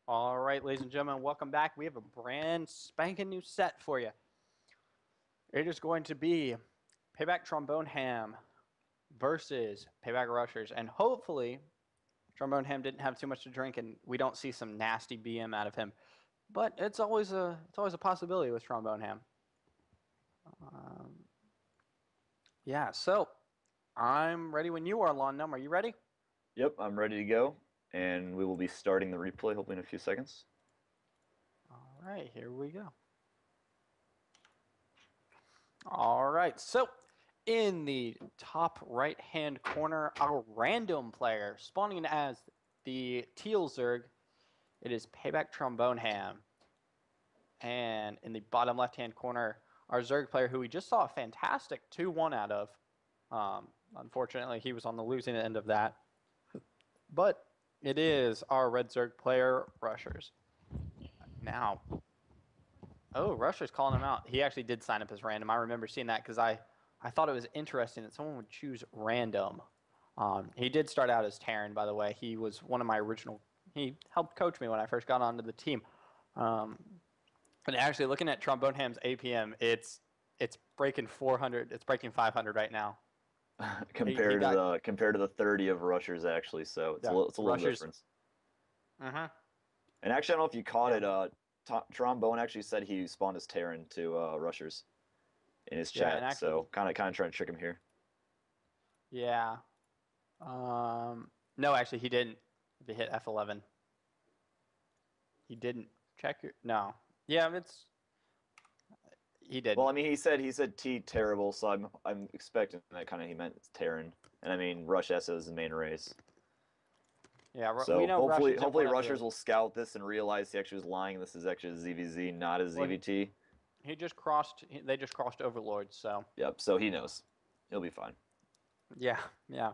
All right, ladies and gentlemen, welcome back. We have a brand spanking new set for you. It is going to be Payback TromboneHam versus Payback Rusherz, and hopefully TromboneHam didn't have too much to drink, and we don't see some nasty BM out of him. But it's always a possibility with TromboneHam. Um, yeah, so I'm ready when you are, Lawn Numb. Are you ready? Yep, I'm ready to go, and we will be starting the replay hopefully in a few seconds. All right, here we go. All right, so in the top right-hand corner, our random player spawning as the Teal Zerg, it is Payback TromboneHam. And in the bottom left-hand corner, our Zerg player, who we just saw a fantastic 2-1 out of. Unfortunately, he was on the losing end of that. But it is our red Zerg player, Rusherz. Now, oh, Rusher's calling him out. He actually did sign up as random. I remember seeing that because I thought it was interesting that someone would choose random. He did start out as Terran, by the way. He was one of my original. He helped coach me when I first got onto the team. And actually, looking at TromboneHam's APM, it's breaking 400. It's breaking 500 right now. He got Compared to the 30 of Rushers actually, so yeah it's a little Rushers. difference. Uh-huh. And actually, I don't know if you caught Yeah, it. Trombone actually said he spawned as Terran to Rushers in his yeah, and chat, so actually, kind of trying to trick him here. yeah. No, actually, he didn't. If he hit F11, he didn't check your. No, yeah, he Well, I didn't. mean, he said T terrible, so I'm expecting that kind of he meant Terran, and I mean Rush S is the main race. Yeah, we So know Rush isn't hopefully one of Rushers the. will scout this and realize he actually was lying. This is actually a ZVZ, not a Well, ZVT. he just crossed. They just crossed Overlord. So Yep, so he knows. He'll be fine. yeah, yeah.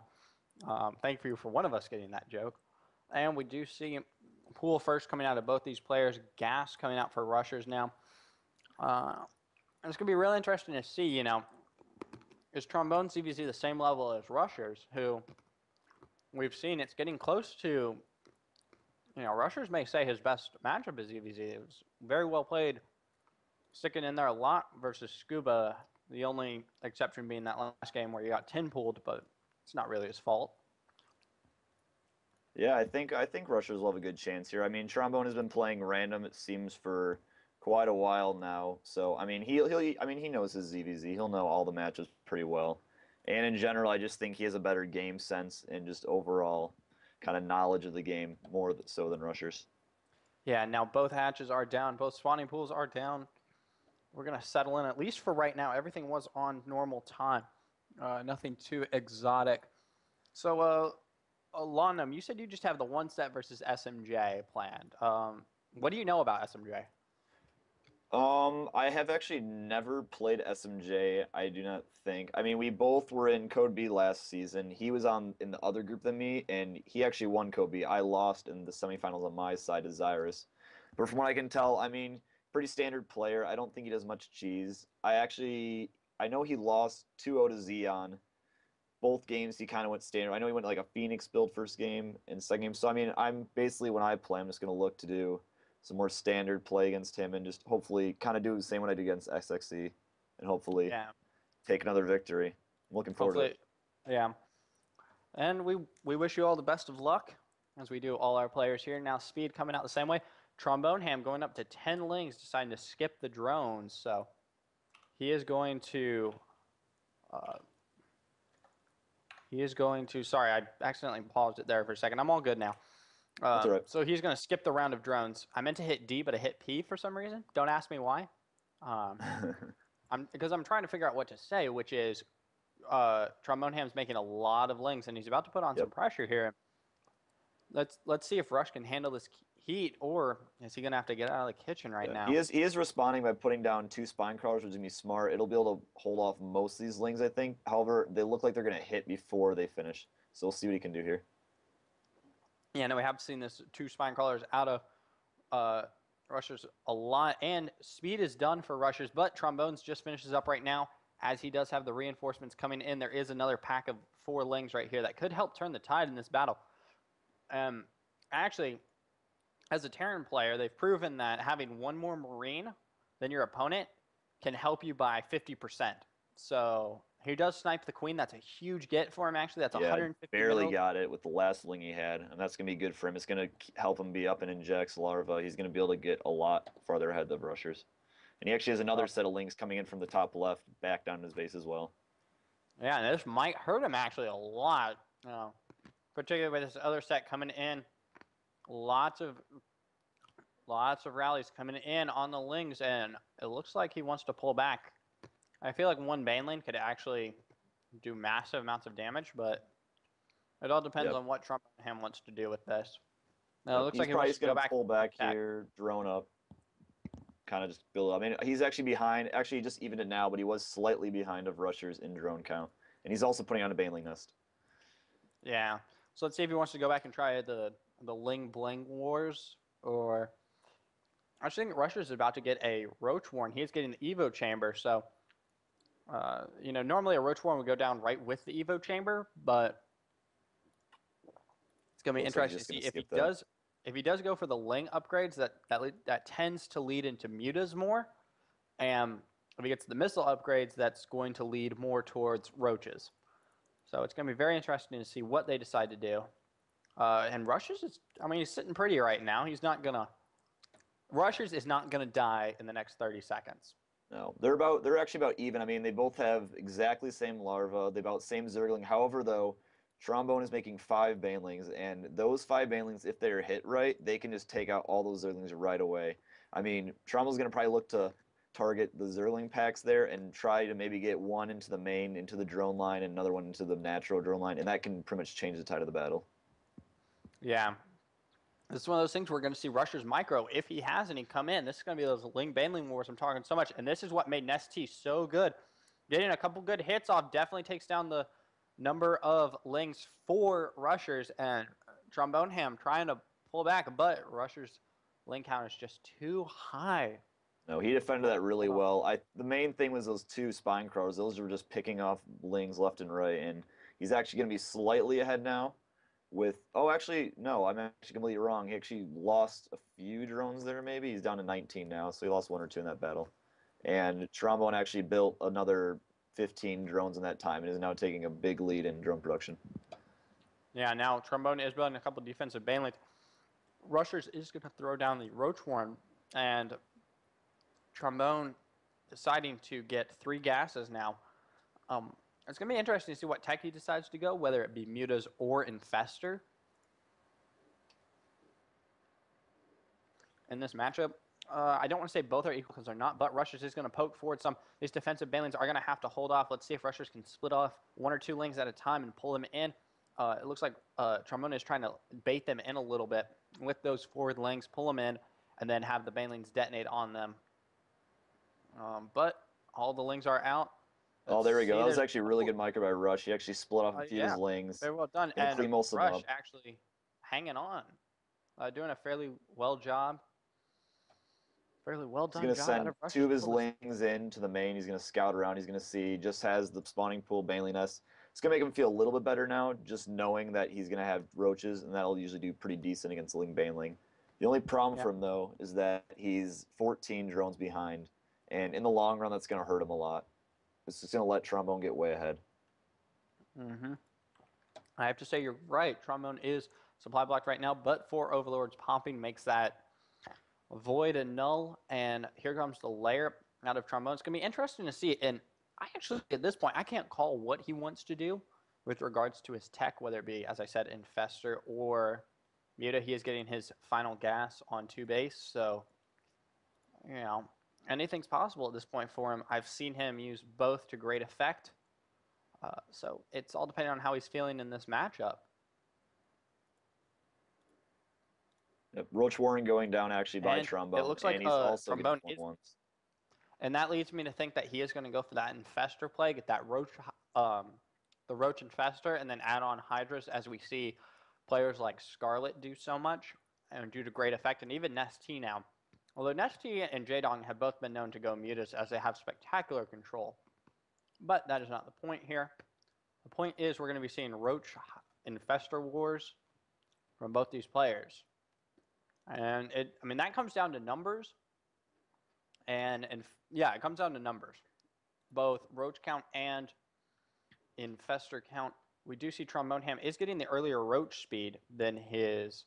Thank you for one of us getting that joke. And we do see pool first coming out of both these players. Gas coming out for Rushers now. Uh, and it's gonna be really interesting to see. Is Trombone CVZ the same level as Rushers, who we've seen it's getting close to. Rushers may say his best matchup is EVZ. It was very well played, sticking in there a lot versus Scuba. The only exception being that last game where he got 10 pulled, but it's not really his fault. Yeah, I think Rushers will have a good chance here. I mean, Trombone has been playing random, it seems, for quite a while now. So I mean, he knows his ZVZ. He'll know all the matches pretty well. And in general, I just think he has a better game sense and just overall kind of knowledge of the game more so than Rushers. Yeah, now both hatches are down. Both spawning pools are down. We're going to settle in, at least for right now. Everything was on normal time. Nothing too exotic. So, Lonum, you said you just have the one set versus SMJ planned. What do you know about SMJ? I have actually never played SMJ, I do not think. I mean, we both were in Code B last season. He was on in the other group than me, and he actually won Code B. I lost in the semifinals on my side to Zyrus. But from what I can tell, I mean, pretty standard player. I don't think he does much cheese. I know he lost 2-0 to Xeon. Both games he kind of went standard. I know he went like a Phoenix build first game and second game. So I mean, I'm basically when I play, I'm just gonna look to do some more standard play against him and just hopefully kind of do the same what I do against XXE and hopefully Yeah, take another victory. I'm looking forward to it. hopefully, yeah. And we wish you all the best of luck, as we do all our players here. Now, Speed coming out the same way. TromboneHam going up to 10 lings, deciding to skip the drones. So he is going to. Uh, he is going to. Sorry, I accidentally paused it there for a second. I'm all good now. That's all right. So he's going to skip the round of drones. I meant to hit D, but I hit P for some reason. Don't ask me why. Um, I'm trying to figure out what to say, which is TromboneHam's making a lot of lings, and he's about to put on some Yep. pressure here. Let's see if Rush can handle this heat, or is he gonna have to get out of the kitchen right Yeah. now? He is responding by putting down two spine crawlers, which is gonna be smart. It'll be able to hold off most of these lings, I think. However, they look like they're gonna hit before they finish. So we'll see what he can do here. Yeah, no, we have seen this two spine crawlers out of uh, Rushers a lot, and speed is done for Rushers, but Trombones just finishes up right now. As he does have the reinforcements coming in, there is another pack of 4 lings right here that could help turn the tide in this battle. Um, actually, as a Terran player, they've proven that having one more Marine than your opponent can help you by 50%. So he does snipe the Queen. That's a huge get for him, actually. That's Yeah, 150 barely mils. got it with the last Ling he had, and that's going to be good for him. It's going to help him be up and injects larva. He's going to be able to get a lot farther ahead of Rusherz. And he actually has another set of Lings coming in from the top left back down his base as well. Yeah, and this might hurt him actually a lot. Particularly with this other set coming in. Lots of rallies coming in on the Lings, and it looks like he wants to pull back. I feel like one Baneling could actually do massive amounts of damage, but it all depends on what TromboneHam wants to do with this. Now, it looks He's like he probably wants just to go going to back pull back attack. here, drone up, kind of just build up. I mean, he's actually behind. Actually, he just evened it now, but he was slightly behind of Rusherz in drone count. And he's also putting on a Baneling nest. Yeah. So let's see if he wants to go back and try the Ling Bling Wars, or I think Rusherz is about to get a Roach Warren. He's getting the Evo Chamber, so normally a Roach Warren would go down right with the Evo Chamber, but it's gonna be interesting to see if he does go for the Ling upgrades. That tends to lead into mutas more, and if he gets the missile upgrades, that's going to lead more towards roaches. So it's going to be very interesting to see what they decide to do. And Rusherz he's sitting pretty right now. Rusherz is not gonna die in the next 30 seconds. No, they're actually about even. I mean, they both have exactly the same larva. They about same Zergling. However, though, Trombone is making 5 Banelings, and those 5 Banelings, if they're hit right, they can just take out all those Zerglings right away. I mean, Trombone's gonna probably look to target the Zergling packs there and try to maybe get one into the main, into the drone line, and another one into the natural drone line, and that can pretty much change the tide of the battle. Yeah. This is one of those things we're going to see Rusherz micro, if he has any, come in. This is going to be those Ling Baneling wars I'm talking so much, and this is what made Nesty so good. Getting a couple good hits off definitely takes down the number of Lings for Rusherz, and TromboneHam trying to pull back, but Rusherz Ling count is just too high. No, he defended that really well. The main thing was those 2 spine crawlers. Those were just picking off Lings left and right, and he's actually going to be slightly ahead now. Actually, no, I'm actually completely wrong. He actually lost a few drones there, maybe. He's down to 19 now, so he lost 1 or 2 in that battle. And Trombone actually built another 15 drones in that time and is now taking a big lead in drone production. Yeah, now Trombone is building a couple defensive Banelings. Rusherz is going to throw down the Roach Warren, and Trombone deciding to get 3 gases now. It's going to be interesting to see what tech he decides to go, whether it be Mutas or Infestor. In this matchup, I don't want to say both are equal because they're not, but Rusherz is going to poke forward some. These defensive Banelings are going to have to hold off. Let's see if Rusherz can split off 1 or 2 Lings at a time and pull them in. It looks like Trombone is trying to bait them in a little bit with those forward Lings, pull them in, and then have the Banelings detonate on them. But all the Lings are out. Oh, there we go. That was actually a really good micro by Rush. He actually split off a few of his Lings. Very well done. And Rush actually hanging on, doing a fairly well job. Fairly well done. He's going to send 2 of his Lings into the main. He's going to scout around. He's going to see, just has the spawning pool Baneling nest. It's going to make him feel a little bit better now, just knowing that he's going to have roaches, and that'll usually do pretty decent against Ling Baneling. The only problem for him, though, is that he's 14 drones behind, and in the long run, that's going to hurt him a lot. It's just going to let Trombone get way ahead. I have to say you're right. Trombone is supply blocked right now, but 4 Overlords popping makes that void and null, and here comes the layer out of Trombone. It's going to be interesting to see, and I actually, at this point, I can't call what he wants to do with regards to his tech, whether it be, as I said, Infestor or Muta. He is getting his final gas on 2 base, so, anything's possible at this point for him. I've seen him use both to great effect, so it's all depending on how he's feeling in this matchup. Yep, Roach Warren going down actually by Trombone. It looks like and he's also Trombone is, and that leads me to think that he is going to go for that Infestor play, get that Roach, the Roach Infestor, and then add on Hydras, as we see players like Scarlet do so much, and due to great effect, and even Nesty now. Although Nesty and Jaedong have both been known to go Mutas as they have spectacular control. But that is not the point here. The point is we're going to be seeing Roach Infestor wars from both these players. And I mean, that comes down to numbers. And yeah, it comes down to numbers, both roach count and infestor count. We do see TromboneHam is getting the earlier roach speed than his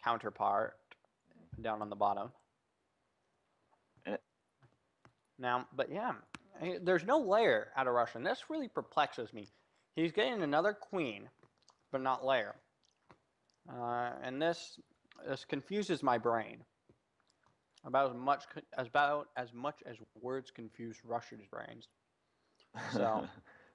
counterpart down on the bottom. Now, but yeah, there's no lair out of Russia, and this really perplexes me. He's getting another queen, but not lair. And this confuses my brain about as much as words confuse Rushers' brains. So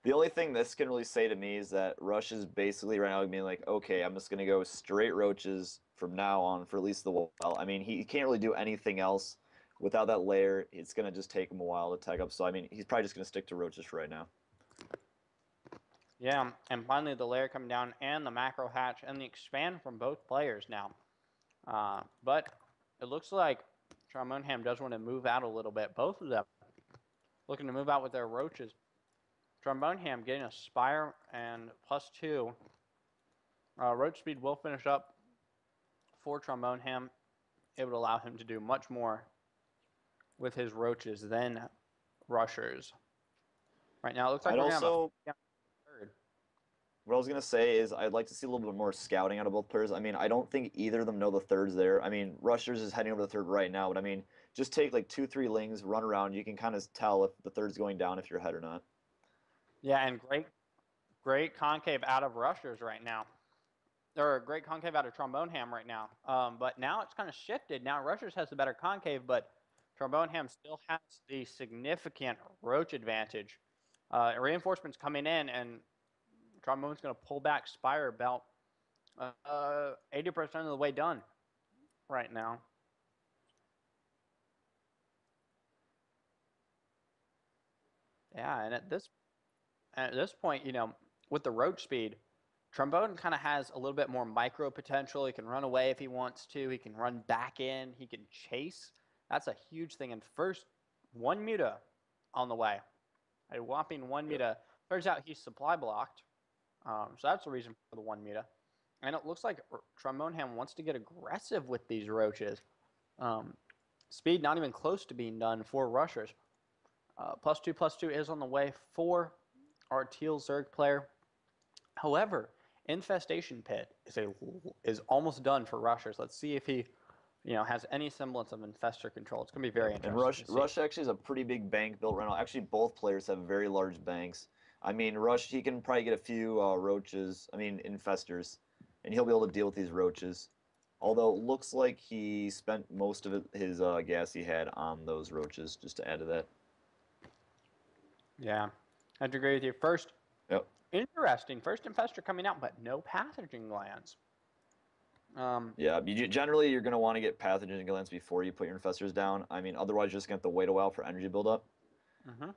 the only thing this can really say to me is that Rush is basically right now being like, okay, I'm just gonna go straight roaches from now on for at least the while. I mean, he can't really do anything else without that layer. It's gonna just take him a while to tag up. So I mean, he's probably just gonna stick to roaches for right now. yeah, and finally the layer coming down and the macro hatch and the expand from both players now. But it looks like TromboneHam does want to move out a little bit. Both of them looking to move out with their roaches. TromboneHam getting a Spire and +2. Roach speed will finish up for TromboneHam. It would allow him to do much more with his roaches than Rusherz. Right now, it looks like we're going to have a third. What I was going to say is I'd like to see a little bit more scouting out of both players. I mean, I don't think either of them know the third's there. I mean, Rusherz is heading over the third right now, but I mean, just take like 2-3 lings, run around. You can kind of tell if the third's going down if you're ahead or not. Yeah, and great concave out of Rusherz right now. Or a great concave out of TromboneHam right now. But now it's kind of shifted. Now Rusherz has the better concave, but TromboneHam still has the significant roach advantage. Reinforcements coming in, and Trombone's going to pull back Spire about 80% of the way done right now. Yeah, and at this point, you know, with the roach speed, Trombone kind of has a little bit more micro potential. He can run away if he wants to. He can run back in. He can chase. That's a huge thing. And first, one muta on the way. A whopping one muta. Turns out he's supply blocked. So that's the reason for the one muta. And it looks like TromboneHam wants to get aggressive with these roaches. Speed not even close to being done for Rusherz. +2/+2 is on the way for our Teal Zerg player. However, Infestation Pit is almost done for Rusherz. Let's see if he, you know, has any semblance of infestor control. It's going to be very interesting. And Rush actually is a pretty big bank built right now. Actually, both players have very large banks. I mean, Rush, he can probably get a few infestors, and he'll be able to deal with these roaches. Although it looks like he spent most of his gas he had on those roaches, just to add to that. Yeah, I have to agree with you. First, yep. Interesting. First infestor coming out, but no pathogen glands. Yeah, generally you're going to want to get pathogen glands before you put your infestors down. I mean, otherwise you're just going to have to wait a while for energy buildup. Mm-hmm.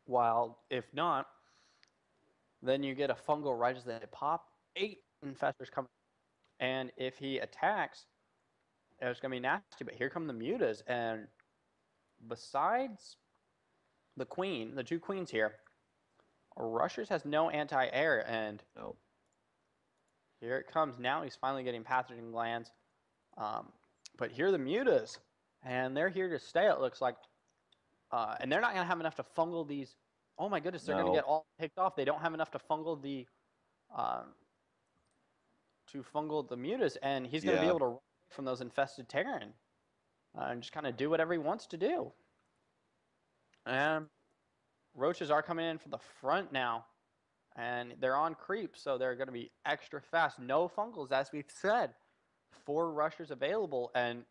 While, if not, then you get a fungal right as they pop. 8 infestors coming. And if he attacks, it's going to be nasty. But here come the mutas. And besides the queen, the 2 queens here, Rusherz has no anti-air, and here it comes. Now he's finally getting pathogen glands. But here are the mutas, and they're here to stay, it looks like. And they're not going to have enough to fungal these. Oh my goodness, they're going to get all picked off. They don't have enough to fungal the mutas, and he's going to be able to run from those infested Terran and just kind of do whatever he wants to do. And roaches are coming in from the front now, and they're on creep, so they're going to be extra fast. No fungals, as we've said. 4 Rusherz available, and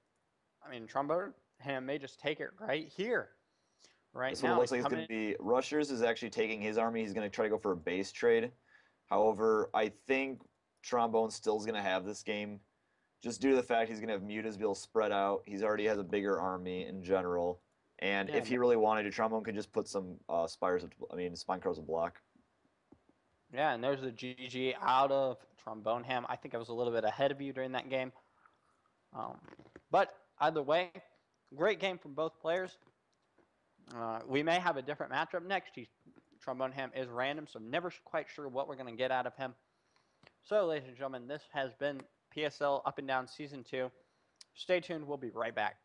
I mean, TromboneHam may just take it right here. Right now, it looks like it's going to be Rusherz is actually taking his army. He's going to try to go for a base trade. However, I think Trombone still is going to have this game, just due to the fact he's going to have mutas be able to spread out. He's already has a bigger army in general. And if he really wanted to, Trombone could just put some spine crows to block. Yeah, and there's the GG out of TromboneHam. I think I was a little bit ahead of you during that game. But either way, great game from both players. We may have a different matchup next. TromboneHam is random, so never quite sure what we're going to get out of him. So, ladies and gentlemen, this has been PSL Up and Down Season 2. Stay tuned. We'll be right back.